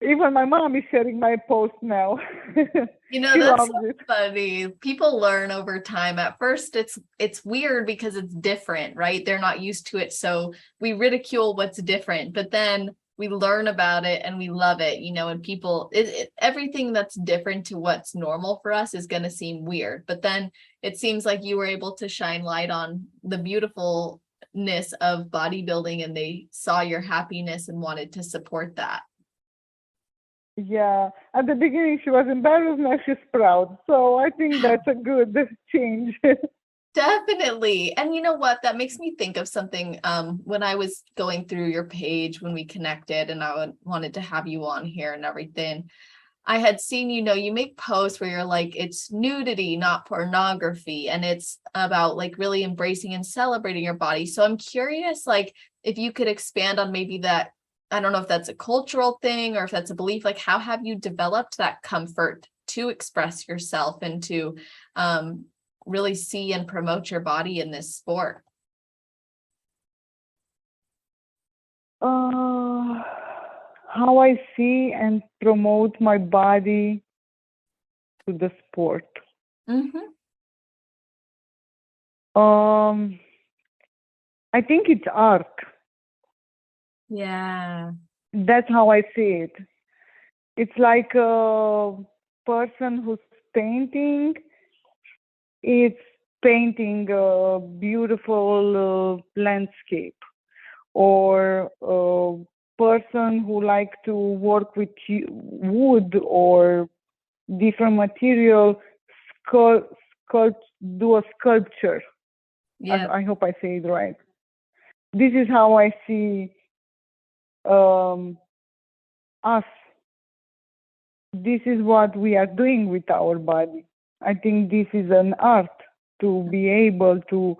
Even my mom is sharing my post now. She That's so loves it. funny. People learn over time. At first, it's weird because it's different, right? They're not used to it. So we ridicule what's different, but then we learn about it and we love it, and everything that's different to what's normal for us is going to seem weird. But then it seems like you were able to shine light on the beautifulness of bodybuilding, and they saw your happiness and wanted to support that. Yeah, at the beginning she was embarrassed, now she's proud. So I think that's a good change. Definitely. And you know what? That makes me think of something. When I was going through your page when we connected and wanted to have you on here and everything, I had seen, you make posts where you're like, it's nudity, not pornography. And it's about like really embracing and celebrating your body. So I'm curious, like, if you could expand on maybe that. I don't know if that's a cultural thing or if that's a belief, like how have you developed that comfort to express yourself and to um, really see and promote your body in this sport? How I see and promote my body to the sport. Mm-hmm. I think it's art. Yeah. That's how I see it. It's like a person who's painting. It's painting a beautiful landscape, or a person who like to work with wood or different material, sculpt, do a sculpture. Yeah. I hope I say it right. This is how I see um, us. This is what we are doing with our body. I think this is an art, to be able to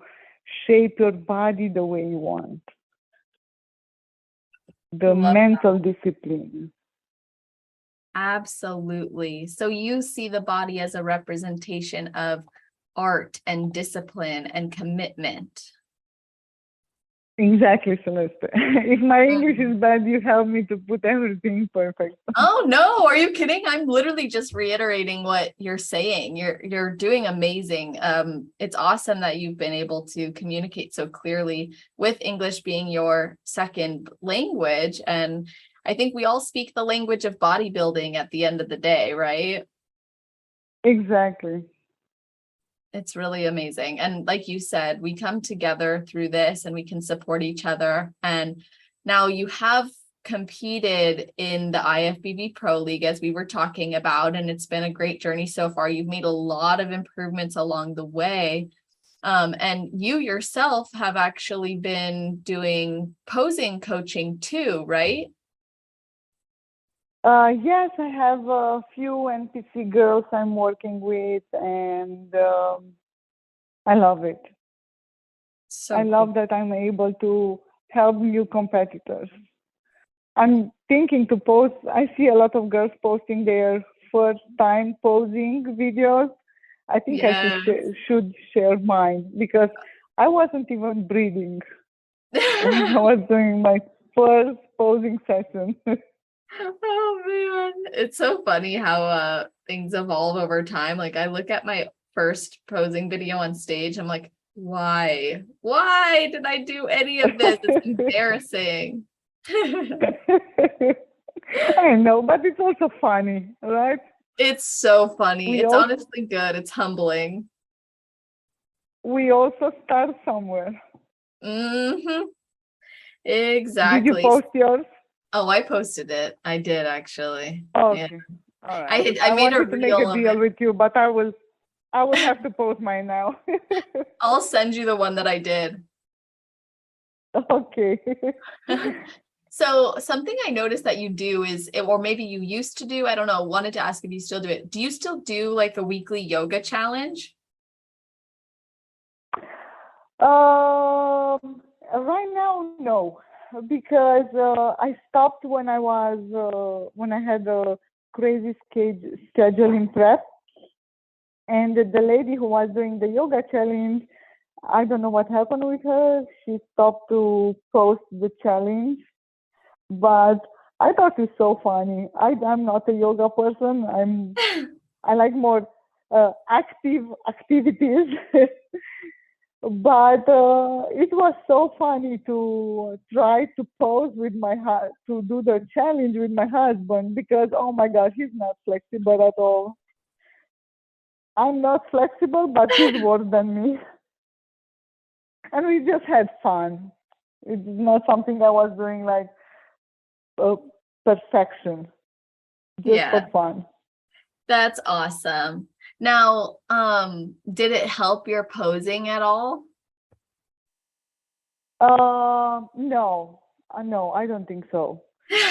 shape your body the way you want. The Love mental discipline. Absolutely. So you see the body as a representation of art and discipline and commitment. Exactly, Celeste. If my English Mhm. is bad, you help me to put everything perfect. Oh no, are you kidding? I'm literally just reiterating what you're saying. You're doing amazing. It's awesome that you've been able to communicate so clearly with English being your second language. And I think we all speak the language of bodybuilding at the end of the day, right? Exactly. It's really amazing. And like you said, we come together through this and we can support each other. And now you have competed in the IFBB Pro League, as we were talking about, and it's been a great journey so far. You've made a lot of improvements along the way. And you yourself have actually been doing posing coaching too, right? Yes, I have a few NPC girls I'm working with, and I love it. I So cool. love that I'm able to help new competitors. I'm thinking to post. I see a lot of girls posting their first time posing videos. I think I Yeah. should share mine, because I wasn't even breathing when I was doing my first posing session. Oh man, it's so funny how things evolve over time. Like I look at my first posing video on stage, I'm like, why? Why did I do any of this? It's embarrassing. I know, but it's also funny, right? It's so funny. We It's all honestly good. It's humbling. we also start somewhere. Mm-hmm. Did you Exactly. post yours? Oh, I posted it. I did actually. Yeah. Okay. All right. I I made a wanted to make a reel of deal it. with you, but I will have to post mine now. I'll send you the one that I did. Okay. So something I noticed that you do is, or maybe you used to do, I don't know, wanted to ask if you still do it. Do you still do like a weekly yoga challenge? Right now, no, because I stopped when when I had a crazy schedule in prep, and the lady who was doing the yoga challenge, I don't know what happened with her. She stopped to post the challenge, but I thought it's so funny. I'm not a yoga person. I like more active activities. But it was so funny to try to pose with to do the challenge with my husband, because oh my god, he's not flexible at all. I'm not flexible, but he's worse than me. And we just had fun. It's not something I was doing like uh, perfection, just for Yeah, fun. that's awesome. Now, did it help your posing at all? No, no, I don't think so.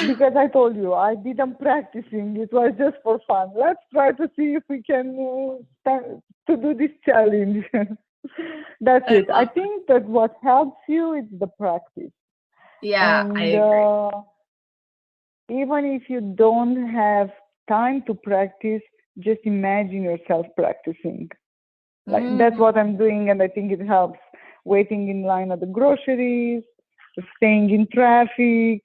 Because I told you, I didn't practicing. It was just for fun. Let's try to see if we can to do this challenge. That's I it. I love it. think that what helps you is the practice. Yeah, I And agree. even if you don't have time to practice, just imagine yourself practicing. Like that's Mm, what I'm doing, and I think it helps. Waiting in line at the groceries, staying in traffic,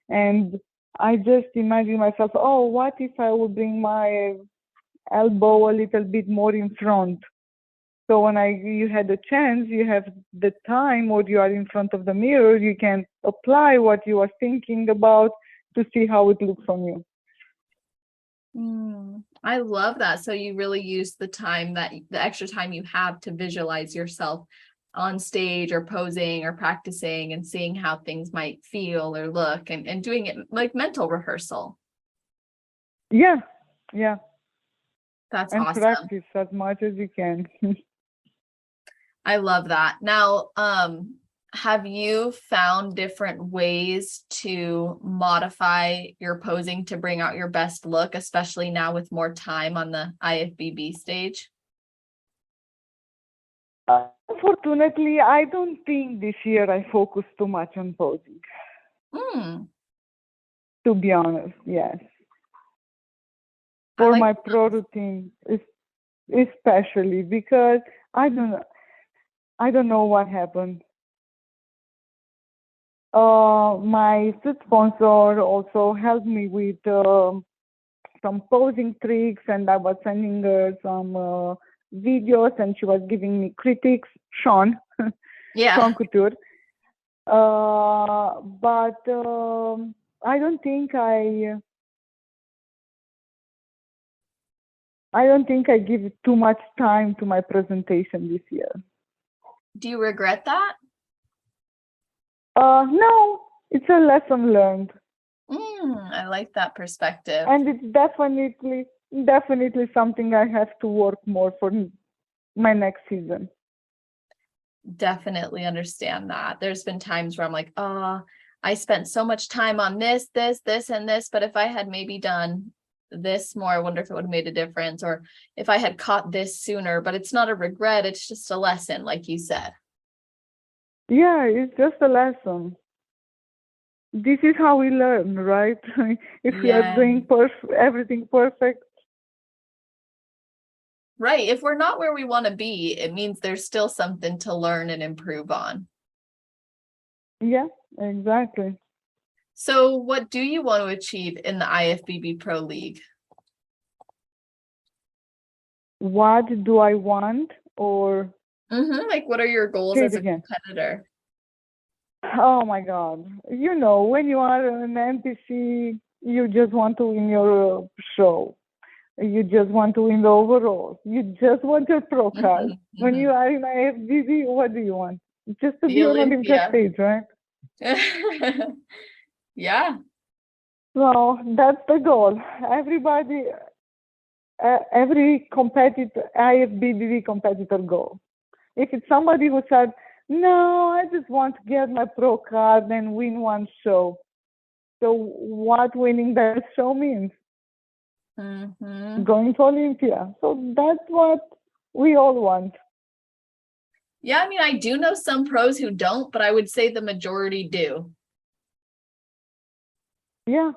and I just imagine myself, oh, what if I would bring my elbow a little bit more in front? So when you had the chance, you have the time, or you are in front of the mirror, you can apply what you are thinking about to see how it looks on you. I love that. So you really use the time that the extra time you have to visualize yourself on stage or posing or practicing and seeing how things might feel or look and doing it like mental rehearsal. Yeah, yeah, That's and awesome. practice as much as you can. I love that. Now, have you found different ways to modify your posing to bring out your best look, especially now with more time on the IFBB stage? Unfortunately, I don't think this year I focused too much on posing, Hmm, to be honest, yes. I For like my pro routine, especially because I don't, I don't know what happened. My food sponsor also helped me with some posing tricks, and I was sending her some videos, and she was giving me critiques. Sean, yeah. Sean Couture. But I don't think I don't think I give too much time to my presentation this year. Do you regret that? No, it's a lesson learned, I like that perspective. and it's definitely something I have to work more for my next season. Definitely understand that. There's been times where I'm like, oh, I spent so much time on this, and this, but if I had maybe done this more, I wonder if it would have made a difference, or if I had caught this sooner, but it's not a regret, it's just a lesson, like you said. Yeah, it's just a lesson. This is how we learn, right? If we are Yeah. doing everything perfect, Right. If we're not where we want to be, it means there's still something to learn and improve on. yeah, exactly. So, what do you want to achieve in the IFBB Pro League? What do I want, or Like, what are your goals say it as a again? competitor? Oh my God. You know, when you are an NPC, you just want to win your show. You just want to win the overall. You just want your pro card. Mhm, When you mhm. are in IFBB, what do you want? Just to The be on Olympia Olympia. stage, right? Yeah, So that's the goal. Everybody, every competitor, IFBB competitor goal. If it's somebody who said, no, I just want to get my pro card and win one show. So what winning that show means? hmm Going to Olympia. So that's what we all want. Yeah, I mean, I do know some pros who don't, but I would say the majority do. Yeah.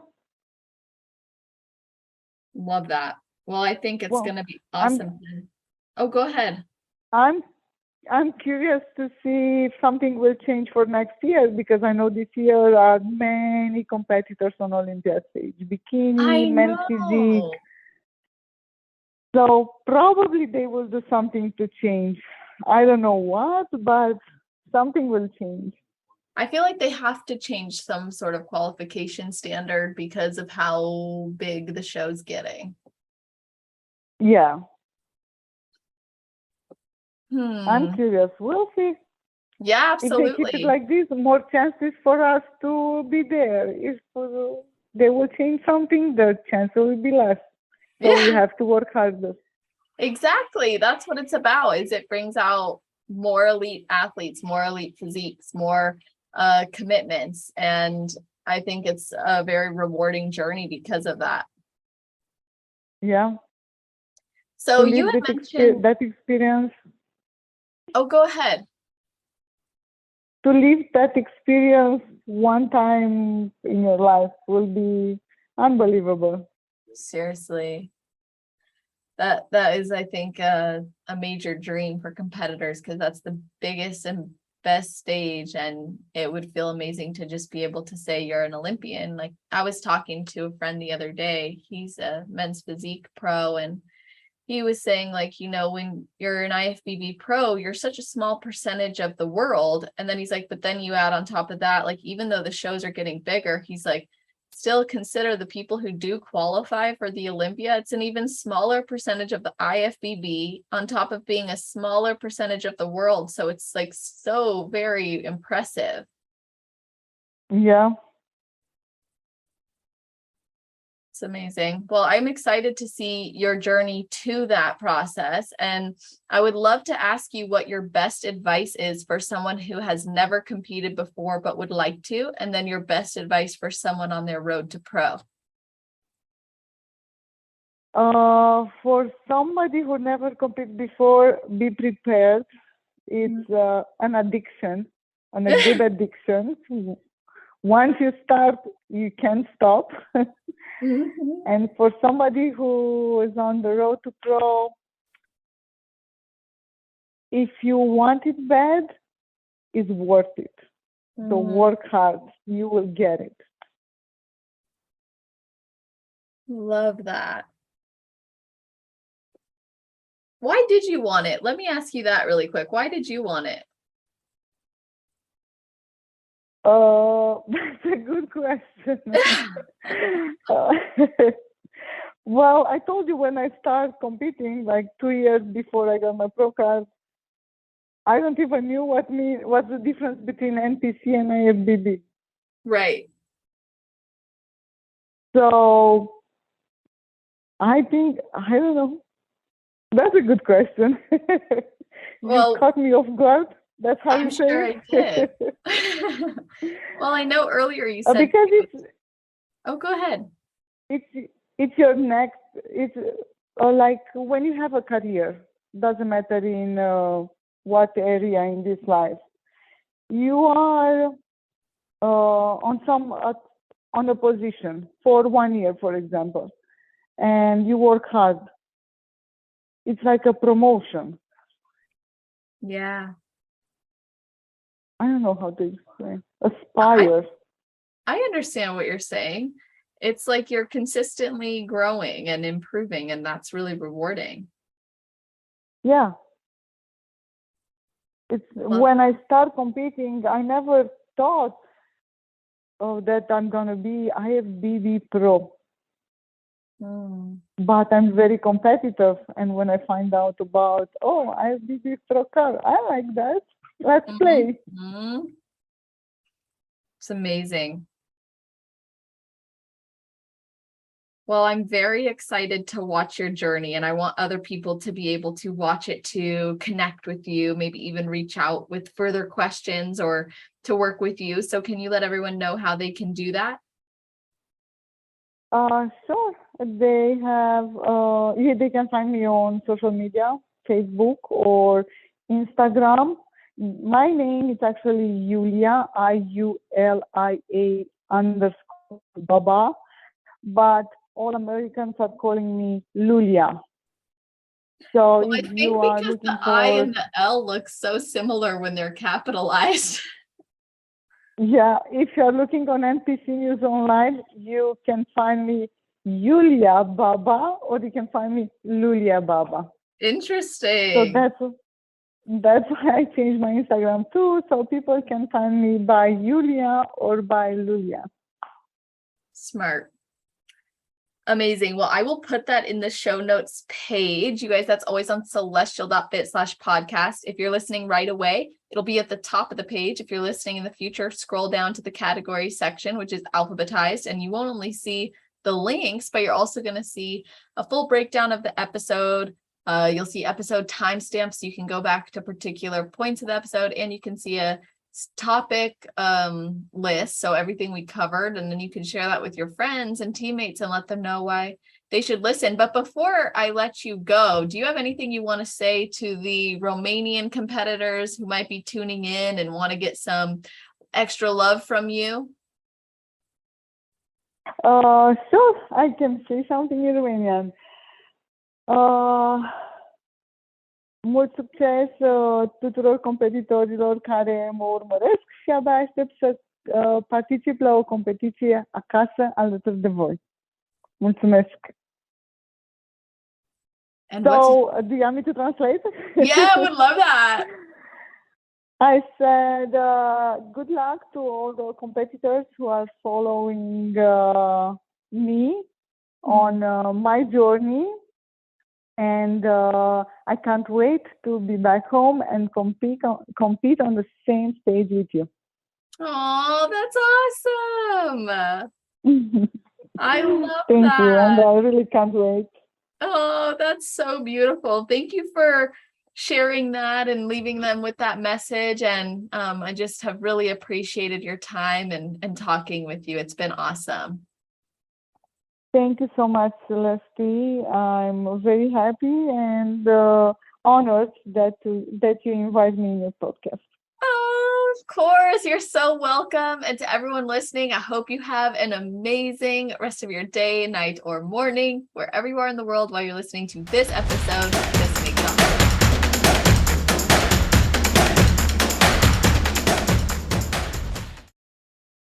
Love that. Well, I think it's Well, going to be I'm awesome. Oh, go ahead. I'm I'm curious to see if something will change for next year, because I know this year are many competitors on Olympia stage, bikini, I men's physique. know. So probably they will do something to change. I don't know what, but something will change. I feel like they have to change some sort of qualification standard because of how big the show's getting. Yeah. I'm Hmm. curious. We'll see. Yeah, If they keep it absolutely. like this, more chances for us to be there. If they will change something, the chance will be less. So we Yeah, have to work harder. exactly. That's what it's about, is it brings out more elite athletes, more elite physiques, more commitments. And I think it's a very rewarding journey because of that. Yeah, to So you live had mentioned, that experience, oh, go ahead. to live that experience one time in your life will be unbelievable. Seriously. That is, I think, a major dream for competitors, because that's the biggest and best stage, and it would feel amazing to just be able to say you're an Olympian. Like, I was talking to a friend the other day, he's a men's physique pro, and he was saying, like, when you're an IFBB pro, you're such a small percentage of the world. And then he's like, but then you add on top of that, like, even though the shows are getting bigger, he's like, still consider the people who do qualify for the Olympia. It's an even smaller percentage of the IFBB on top of being a smaller percentage of the world. So it's like so very impressive. Yeah. It's amazing. Well, I'm excited to see your journey to that process. And I would love to ask you what your best advice is for someone who has never competed before but would like to, and then your best advice for someone on their road to pro. For somebody who never competed before, be prepared. It's an addiction, and a good addiction. Once you start, you can't stop. And for somebody who is on the road to pro, if you want it bad, it's worth it. So work hard, you will get it. Love that. Why did you want it? Let me ask you that really quick. Why did you want it? That's a good question. Uh, well, I told you when I started competing, like 2 years before I got my pro card, I don't even knew what's the difference between NPC and IFBB. Right. So I think, I don't know. That's a good question. You Well, caught me off guard. That's how I'm you sure say I did. it. Well, I know earlier you said, Because oh, go ahead. it's your next. It's like when you have a career. Doesn't matter in what area in this life. You are on a position for 1 year, for example, and you work hard. It's like a promotion. Yeah. I don't know how to explain. I, Aspire. I understand what you're saying. It's like you're consistently growing and improving, and that's really rewarding. Yeah. It's Love. when I start competing, I never thought that I'm gonna be IFBB pro. But I'm very competitive, and when I find out about IFBB pro car, I like that. Let's play. It's amazing. Well, I'm very excited to watch your journey, and I want other people to be able to watch it, to connect with you, maybe even reach out with further questions or to work with you. So can you let everyone know how they can do that? Sure. They have they can find me on social media, Facebook or Instagram. My name is actually Iulia, Iulia_Baba, but all Americans are calling me Lulia. So Well, I if you think are because the looking I for, and the L look so similar when they're capitalized. yeah, if you're looking on NPC News Online, you can find me Iulia Baba, or you can find me Lulia Baba. So Interesting. that's why I changed my Instagram too, so people can find me by Iulia or by Lulia. Smart. Amazing. Well, I will put that in the show notes page. You guys, that's always on celestial.fit/podcast. If you're listening right away, it'll be at the top of the page. If you're listening in the future, scroll down to the category section, which is alphabetized, and you won't only see the links, but you're also going to see a full breakdown of the episode. You'll see episode timestamps, so you can go back to particular points of the episode, and you can see a topic list, so everything we covered, and then you can share that with your friends and teammates and let them know why they should listen. But before I let you go, do you have anything you want to say to the Romanian competitors who might be tuning in and want to get some extra love from you? Sure, I can say something in Romanian. Mult succes tuturor competitorilor care mă urmăresc și abia aștept să particip la o competiție acasă alături de voi. Mulțumesc. And do you want me to translate? Yeah, I would love that. I said, good luck to all the competitors who are following me on my journey. And I can't wait to be back home and compete on the same stage with you. Oh, that's awesome. I love Thank that. you, and I really can't wait. Oh, that's so beautiful. Thank you for sharing that and leaving them with that message. And I just have really appreciated your time and talking with you. It's been awesome. Thank you so much, Celeste. I'm very happy and honored that you invite me in your podcast. Oh, of course. You're so welcome. And to everyone listening, I hope you have an amazing rest of your day, night, or morning, wherever you are in the world while you're listening to this episode